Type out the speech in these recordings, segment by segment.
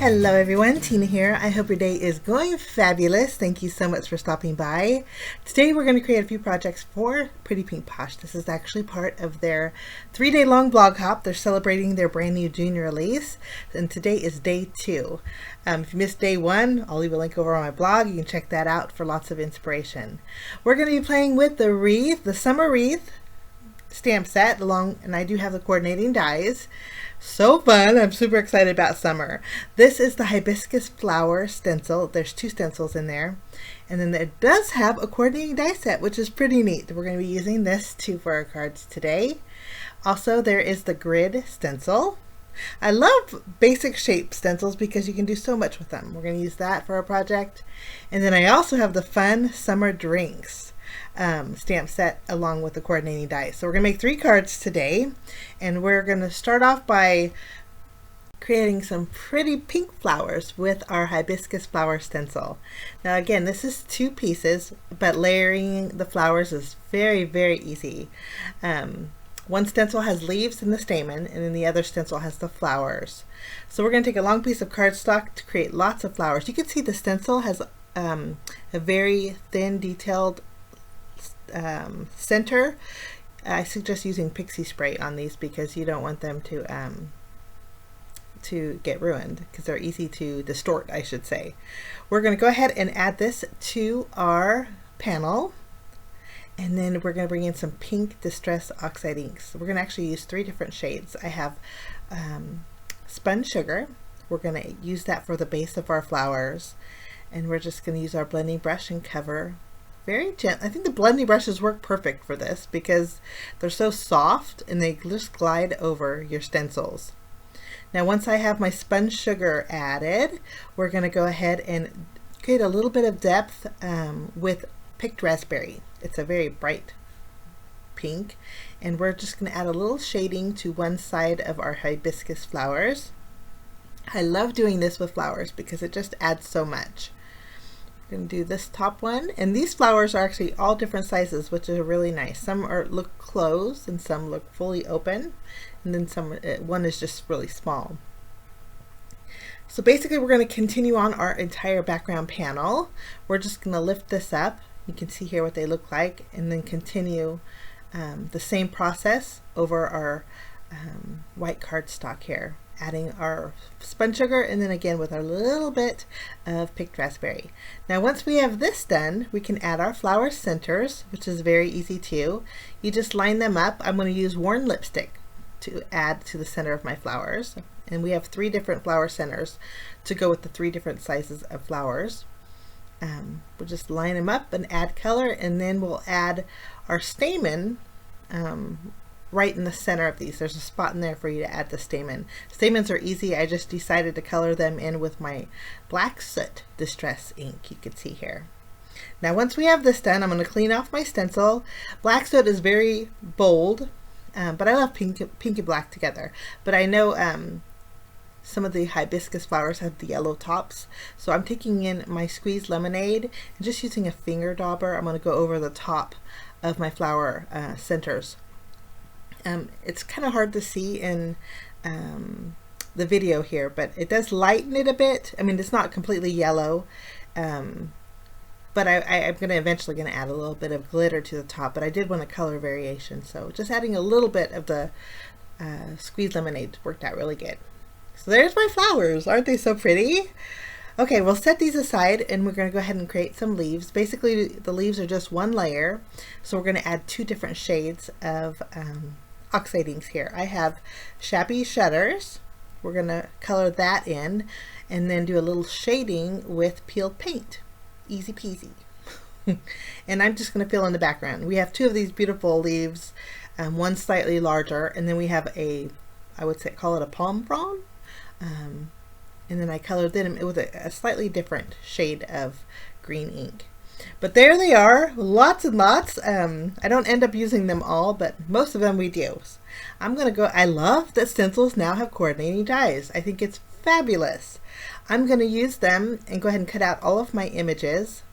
Hello everyone, Tina here. I hope your day is going fabulous. Thank you so much for stopping by. Today we're going to create a few projects for Pretty Pink Posh. This is actually part of their 3-day long blog hop. They're celebrating their brand new June release, and today is day 2. If you missed day 1, I'll leave a link over on my blog. You can check that out for lots of inspiration. We're going to be playing with the wreath, the Summer Wreath stamp set, and I do have the coordinating dies. So fun. I'm super excited about summer. This is the Hibiscus Flower stencil. There's 2 stencils in there. And then it does have a coordinating die set, which is pretty neat. We're going to be using this too for our cards today. Also, there is the grid stencil. I love basic shape stencils because you can do so much with them. We're going to use that for our project. And then I also have the fun summer drinks stamp set along with the coordinating dies. So we're going to make 3 cards today, and we're going to start off by creating some pretty pink flowers with our hibiscus flower stencil. Now again, this is 2 pieces, but layering the flowers is very, very easy. One stencil has leaves and the stamen, and then the other stencil has the flowers. So we're going to take a long piece of cardstock to create lots of flowers. You can see the stencil has a very thin, detailed center. I suggest using pixie spray on these because you don't want them to get ruined, because they're easy to distort, I should say. We're going to go ahead and add this to our panel, and then we're going to bring in some pink Distress Oxide inks. We're going to actually use 3 different shades. I have spun sugar. We're going to use that for the base of our flowers, and we're just going to use our blending brush and cover very gentle. I think the blending brushes work perfect for this because they're so soft and they just glide over your stencils. Now once I have my spun sugar added, we're going to go ahead and create a little bit of depth with picked raspberry. It's a very bright pink, and we're just going to add a little shading to one side of our hibiscus flowers. I love doing this with flowers because it just adds so much. Going to do this top one, and these flowers are actually all different sizes, which is really nice. Some look closed and some look fully open, and then one is just really small. So basically we're going to continue on our entire background panel. We're just going to lift this up. You can see here what they look like, and then continue the same process over our white cardstock here, adding our spun sugar, and then again with our little bit of picked raspberry. Now once we have this done, we can add our flower centers, which is very easy too. You just line them up. I'm going to use worn lipstick to add to the center of my flowers, and we have 3 different flower centers to go with the 3 different sizes of flowers. We'll just line them up and add color, and then we'll add our stamen right in the center of these. There's a spot in there for you to add the stamen. Stamens are easy. I just decided to color them in with my black soot distress ink, you can see here. Now once we have this done, I'm going to clean off my stencil. Black soot is very bold, but I love pink and black together. But I know some of the hibiscus flowers have the yellow tops, so I'm taking in my squeezed lemonade and just using a finger dauber. I'm going to go over the top of my flower centers. It's kind of hard to see in the video here, but it does lighten it a bit. I mean, it's not completely yellow, but I'm eventually going to add a little bit of glitter to the top, but I did want a color variation, so just adding a little bit of the squeezed lemonade worked out really good. So there's my flowers. Aren't they so pretty? Okay, we'll set these aside, and we're going to go ahead and create some leaves. Basically, the leaves are just one layer, so we're going to add 2 different shades of oxide inks here. I have Shabby Shutters. We're going to color that in, and then do a little shading with peeled paint. Easy peasy. And I'm just going to fill in the background. We have 2 of these beautiful leaves, one slightly larger, and then we have I would say call it a palm frond. And then I colored them with a slightly different shade of green ink. But there they are, lots and lots. I don't end up using them all, but most of them we do. I love that stencils now have coordinating dies. I think it's fabulous. I'm going to use them and go ahead and cut out all of my images.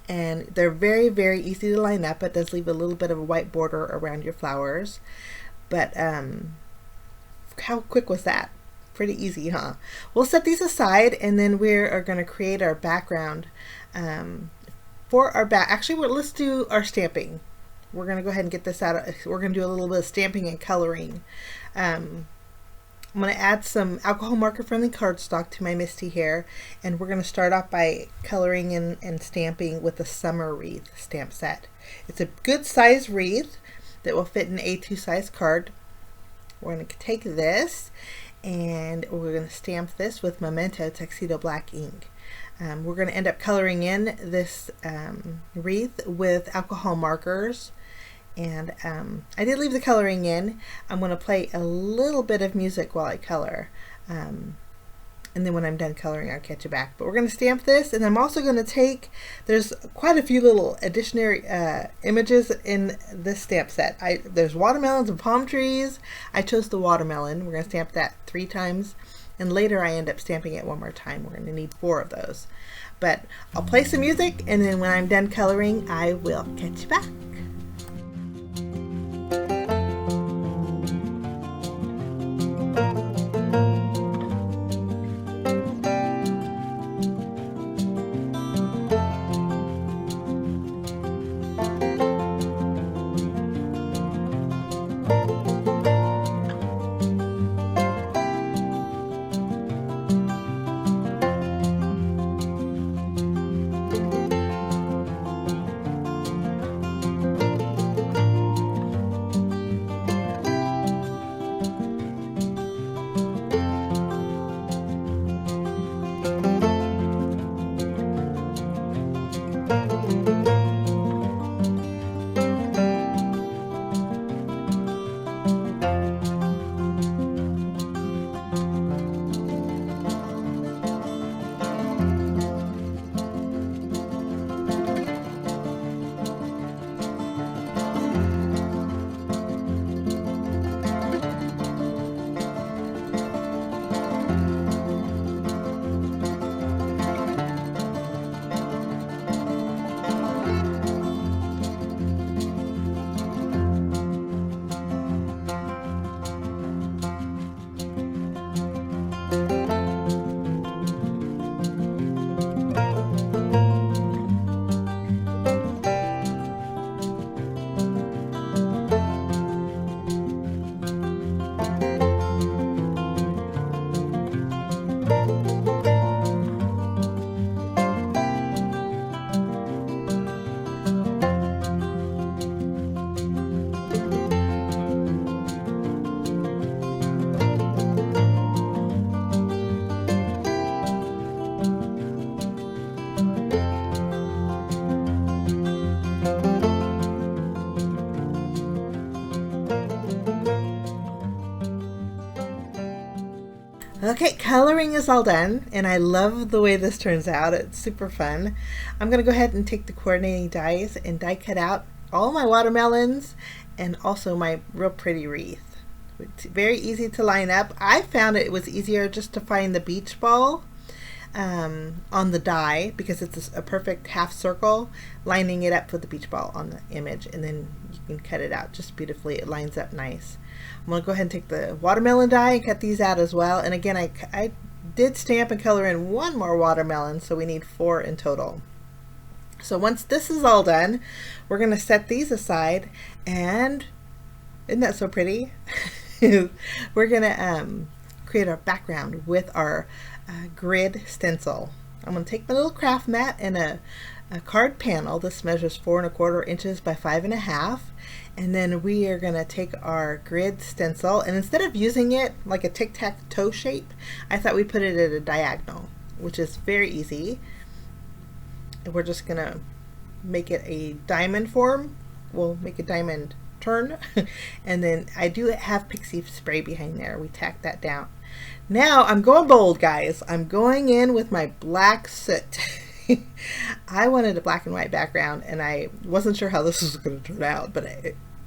And they're very, very easy to line up. It does leave a little bit of a white border around your flowers. But how quick was that? Pretty easy, huh? We'll set these aside, and then we are going to create our background for our back. Actually, let's do our stamping. We're going to go ahead and get this out. We're going to do a little bit of stamping and coloring. I'm going to add some alcohol marker friendly cardstock to my Misty hair, and we're going to start off by coloring and stamping with the Summer Wreath stamp set. It's a good size wreath that will fit an A2 size card. We're going to take this and we're going to stamp this with Memento Tuxedo Black ink. We're going to end up coloring in this wreath with alcohol markers. And I did leave the coloring in. I'm going to play a little bit of music while I color. And then when I'm done coloring, I'll catch you back. But we're going to stamp this, and I'm also going to take, there's quite a few little additional images in this stamp set. There's watermelons and palm trees. I chose the watermelon. We're going to stamp that 3 times. And later I end up stamping it one more time. We're going to need 4 of those. But I'll play some music, and then when I'm done coloring, I will catch you back. Okay, coloring is all done, and I love the way this turns out. It's super fun. I'm going to go ahead and take the coordinating dies and die cut out all my watermelons and also my real pretty wreath. It's very easy to line up. I found it was easier just to find the beach ball on the die, because it's a perfect half circle, lining it up with the beach ball on the image, and then you can cut it out just beautifully. It lines up nice. I'm going to go ahead and take the watermelon die and cut these out as well. And again, I did stamp and color in 1 more watermelon, so we need 4 in total. So once this is all done, we're going to set these aside, and isn't that so pretty? We're going to create our background with our grid stencil. I'm going to take my little craft mat and a card panel. This measures 4 1/4 inches by 5 1/2. And then we are going to take our grid stencil, and instead of using it like a tic-tac-toe shape, I thought we'd put it at a diagonal, which is very easy. And we're just going to make it a diamond form. We'll make a diamond turn. And then I do have pixie spray behind there. We tack that down. Now I'm going bold, guys. I'm going in with my black soot. I wanted a black and white background, and I wasn't sure how this was going to turn out, but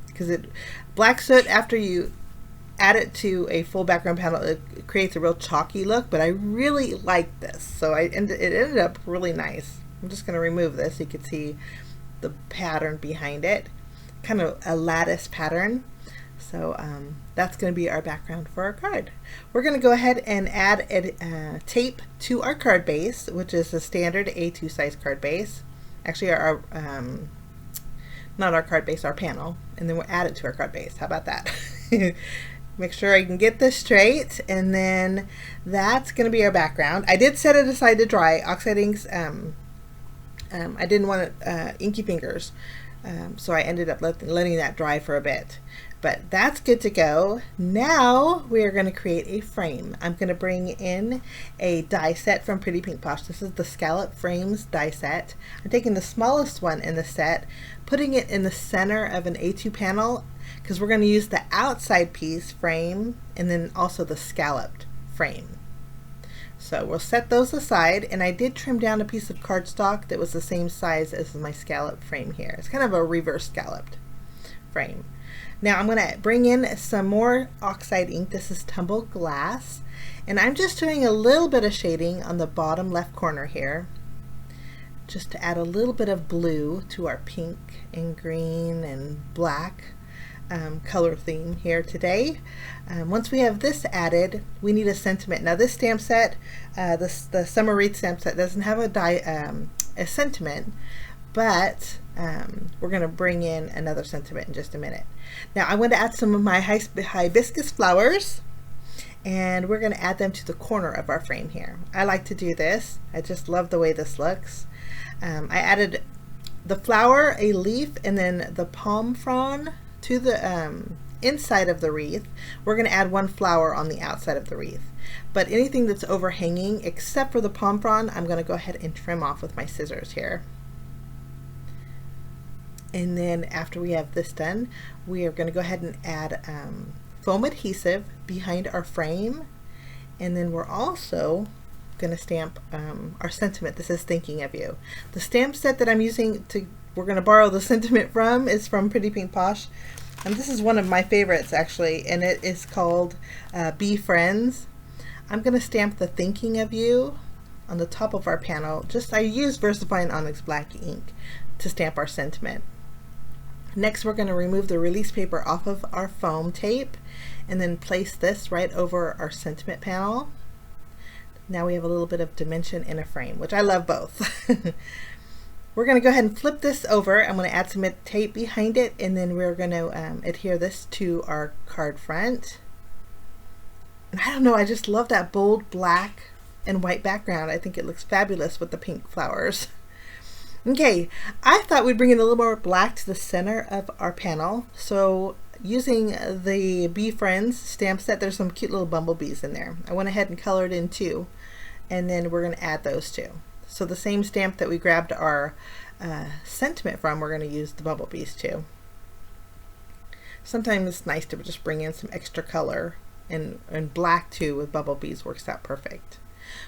because black soot, after you add it to a full background panel, it creates a real chalky look, but I really like this, so it ended up really nice. I'm just going to remove this so you can see the pattern behind it, kind of a lattice pattern. So that's going to be our background for our card. We're going to go ahead and add a tape to our card base, which is a standard A2 size card base. Actually, our not our card base, our panel, and then we'll add it to our card base. How about that? Make sure I can get this straight, and then that's going to be our background. I did set it aside to dry. Oxide inks, I didn't want inky fingers, so I ended up letting that dry for a bit. But that's good to go. Now we are going to create a frame. I'm going to bring in a die set from Pretty Pink Posh. This is the Scallop Frames die set. I'm taking the smallest one in the set, putting it in the center of an A2 panel, because we're going to use the outside piece frame and then also the scalloped frame. So we'll set those aside, and I did trim down a piece of cardstock that was the same size as my scallop frame here. It's kind of a reverse scalloped frame. Now I'm going to bring in some more oxide ink. This is Tumbled Glass, and I'm just doing a little bit of shading on the bottom left corner here, just to add a little bit of blue to our pink and green and black color theme here today. Once we have this added, we need a sentiment. Now this stamp set, the Summer Wreath stamp set, doesn't have a sentiment, but we're going to bring in another sentiment in just a minute. Now I'm going to add some of my hibiscus flowers, and we're going to add them to the corner of our frame here. I like to do this. I just love the way this looks. I added the flower, a leaf, and then the palm frond to the inside of the wreath. We're going to add one flower on the outside of the wreath. But anything that's overhanging, except for the palm frond, I'm going to go ahead and trim off with my scissors here. And then after we have this done, we are going to go ahead and add foam adhesive behind our frame. And then we're also going to stamp our sentiment. This is Thinking of You. The stamp set that I'm using we're going to borrow the sentiment from is from Pretty Pink Posh. And this is one of my favorites actually, and it is called Be Friends. I'm going to stamp the Thinking of You on the top of our panel. I use VersaFine Onyx Black ink to stamp our sentiment. Next, we're going to remove the release paper off of our foam tape and then place this right over our sentiment panel. Now we have a little bit of dimension in a frame, which I love both. We're going to go ahead and flip this over. I'm going to add some tape behind it, and then we're going to adhere this to our card front. And I don't know, I just love that bold black and white background. I think it looks fabulous with the pink flowers. Okay, I thought we'd bring in a little more black to the center of our panel. So using the Be Friends stamp set, there's some cute little bumblebees in there. I went ahead and colored in two, and then we're going to add those two. So the same stamp that we grabbed our sentiment from, we're going to use the bumblebees too. Sometimes it's nice to just bring in some extra color, and black too with bumblebees works out perfect.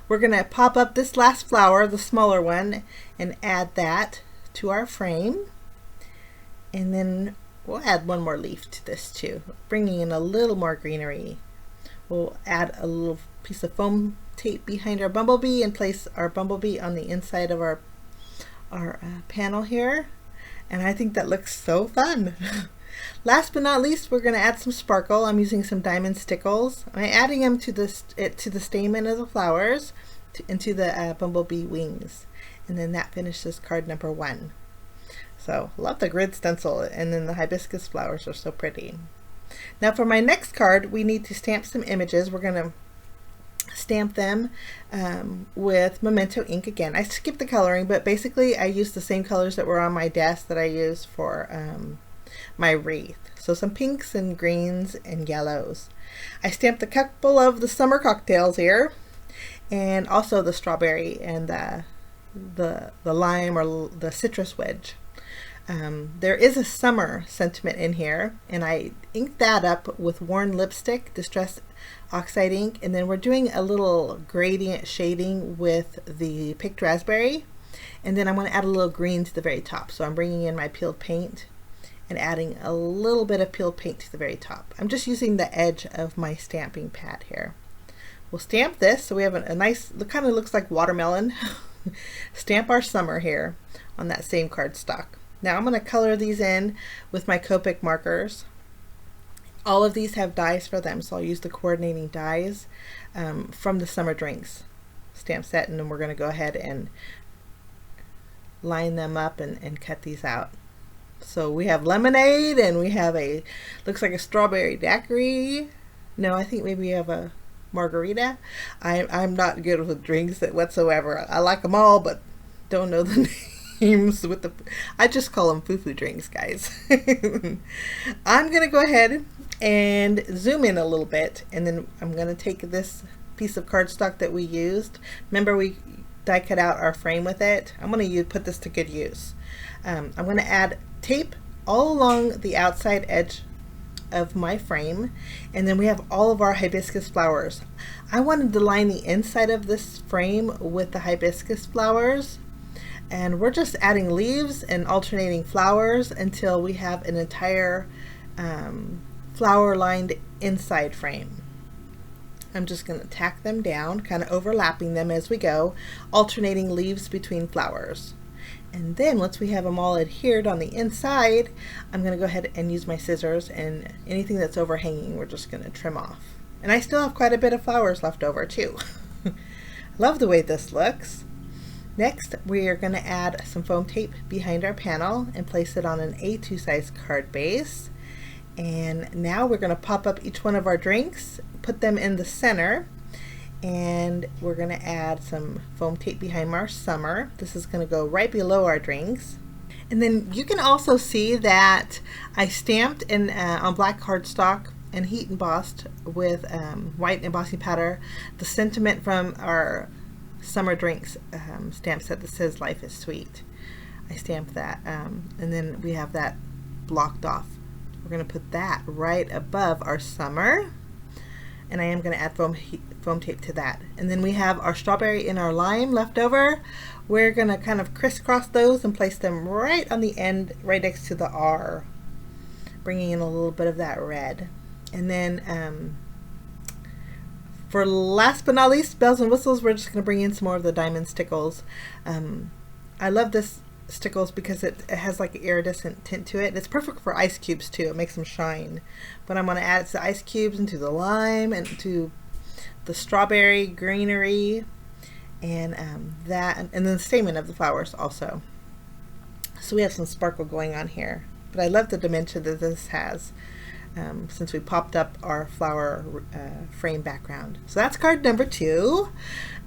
We're going to pop up this last flower, the smaller one, and add that to our frame. And then we'll add one more leaf to this too, bringing in a little more greenery. We'll add a little piece of foam tape behind our bumblebee and place our bumblebee on the inside of our panel here. And I think that looks so fun. Last but not least, we're going to add some sparkle. I'm using some diamond stickles. I'm adding them to the stamen of the flowers and to the bumblebee wings. And then that finishes card number 1. So love the grid stencil, and then the hibiscus flowers are so pretty. Now for my next card, we need to stamp some images. We're going to stamp them with Memento ink again. I skipped the coloring, but basically I used the same colors that were on my desk that I used for my wreath. So some pinks and greens and yellows. I stamped a couple of the summer cocktails here, and also the strawberry and the lime or the citrus wedge. There is a summer sentiment in here, and I inked that up with worn lipstick, Distress Oxide ink, and then we're doing a little gradient shading with the picked raspberry, and then I'm going to add a little green to the very top. So I'm bringing in my peeled paint and adding a little bit of peeled paint to the very top. I'm just using the edge of my stamping pad here. We'll stamp this so we have a nice, it kind of looks like watermelon. Stamp our summer here on that same cardstock. Now I'm going to color these in with my Copic markers. All of these have dies for them, so I'll use the coordinating dies from the Summer Drinks stamp set, and then we're going to go ahead and line them up and cut these out. So we have lemonade, and we have a, looks like a strawberry daiquiri. No, I think maybe we have a margarita. I'm not good with drinks whatsoever. I like them all, but don't know the names with the, I just call them foo-foo drinks, guys. I'm going to go ahead and zoom in a little bit, and then I'm going to take this piece of cardstock that we used. Remember, we die cut out our frame with it. I'm going to put this to good use. I'm going to add tape all along the outside edge of my frame, and then we have all of our hibiscus flowers. I wanted to line the inside of this frame with the hibiscus flowers, and we're just adding leaves and alternating flowers until we have an entire flower lined inside frame. I'm just going to tack them down, kind of overlapping them as we go, alternating leaves between flowers. And then once we have them all adhered on the inside, I'm going to go ahead and use my scissors, and anything that's overhanging we're just going to trim off. And I still have quite a bit of flowers left over too. Love the way this looks. Next, we are going to add some foam tape behind our panel and place it on an A2 size card base. And now we're going to pop up each one of our drinks, put them in the center, and we're going to add some foam tape behind our summer. This is going to go right below our drinks. And then you can also see that I stamped in on black cardstock and heat embossed with white embossing powder the sentiment from our Summer Drinks stamp set that says "Life is Sweet." I stamped that, and then we have that blocked off. We're going to put that right above our summer, and I am going to add foam tape to that. And then we have our strawberry and our lime left over. We're going to kind of crisscross those and place them right on the end, right next to the R, bringing in a little bit of that red. And then for last but not least, bells and whistles, we're just going to bring in some more of the diamond stickles. I love this stickles because it has like an iridescent tint to it. It's perfect for ice cubes too. It makes them shine. But I'm going to add the ice cubes into the lime and to the strawberry greenery, and that, and then the stamen of the flowers also. So we have some sparkle going on here. But I love the dimension that this has since we popped up our flower frame background. So that's card number 2.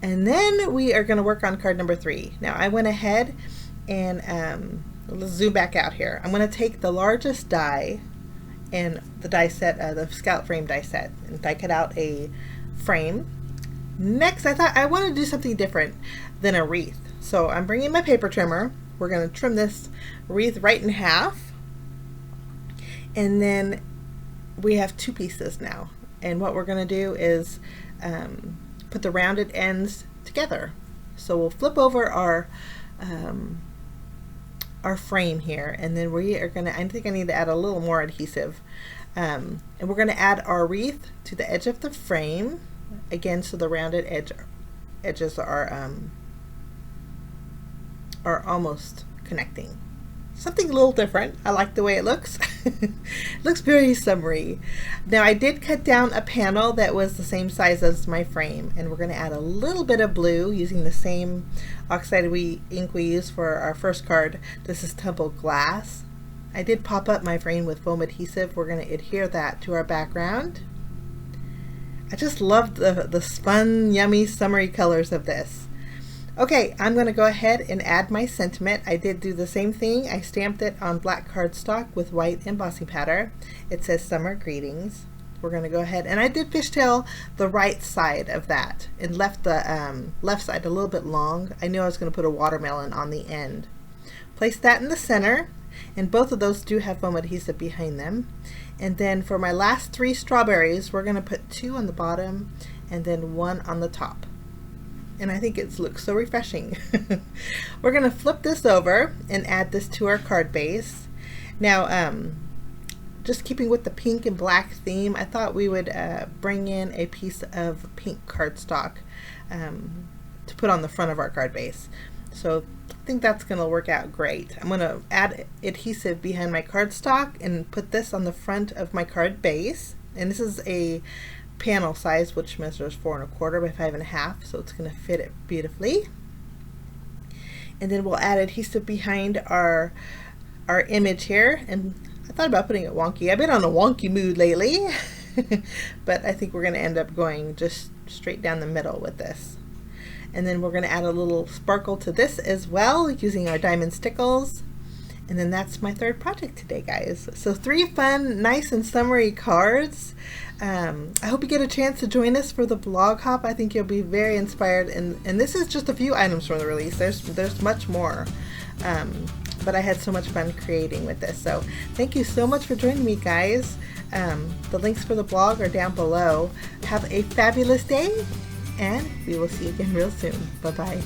And then we are going to work on card number 3. Now I went ahead and let's zoom back out here. I'm going to take the largest die in the die set, the scallop frame die set, and die cut out a frame. Next, I thought I want to do something different than a wreath. So I'm bringing my paper trimmer. We're going to trim this wreath right in half. And then we have 2 pieces now. And what we're going to do is put the rounded ends together. So we'll flip over our frame here, and then we are going to, I think I need to add a little more adhesive, and we're going to add our wreath to the edge of the frame again, so the rounded edges are almost connecting. Something a little different. I like the way it looks. It looks very summery. Now I did cut down a panel that was the same size as my frame, and we're going to add a little bit of blue using the same oxided ink we used for our first card. This is Tumbled Glass. I did pop up my frame with foam adhesive. We're going to adhere that to our background. I just love the fun, yummy, summery colors of this. Okay, I'm going to go ahead and add my sentiment. I did do the same thing. I stamped it on black cardstock with white embossing powder. It says Summer Greetings. We're going to go ahead, and I did fishtail the right side of that and left the left side a little bit long. I knew I was going to put a watermelon on the end. Place that in the center, and both of those do have foam adhesive behind them. And then for my last 3 strawberries, we're going to put 2 on the bottom and then 1 on the top. And I think it looks so refreshing. We're going to flip this over and add this to our card base. Now, just keeping with the pink and black theme, I thought we would bring in a piece of pink cardstock to put on the front of our card base. So I think that's going to work out great. I'm going to add adhesive behind my cardstock and put this on the front of my card base. And this is a panel size, which measures 4¼ by 5½, so it's going to fit it beautifully. And then we'll add adhesive behind our image here. And I thought about putting it wonky. I've been on a wonky mood lately, but I think we're going to end up going just straight down the middle with this. And then we're going to add a little sparkle to this as well using our diamond stickles. And then that's my third project today, guys. So 3 fun, nice and summery cards. I hope you get a chance to join us for the blog hop. I think you'll be very inspired. And this is just a few items from the release. There's much more. But I had so much fun creating with this. So thank you so much for joining me, guys. The links for the blog are down below. Have a fabulous day, and we will see you again real soon. Bye-bye.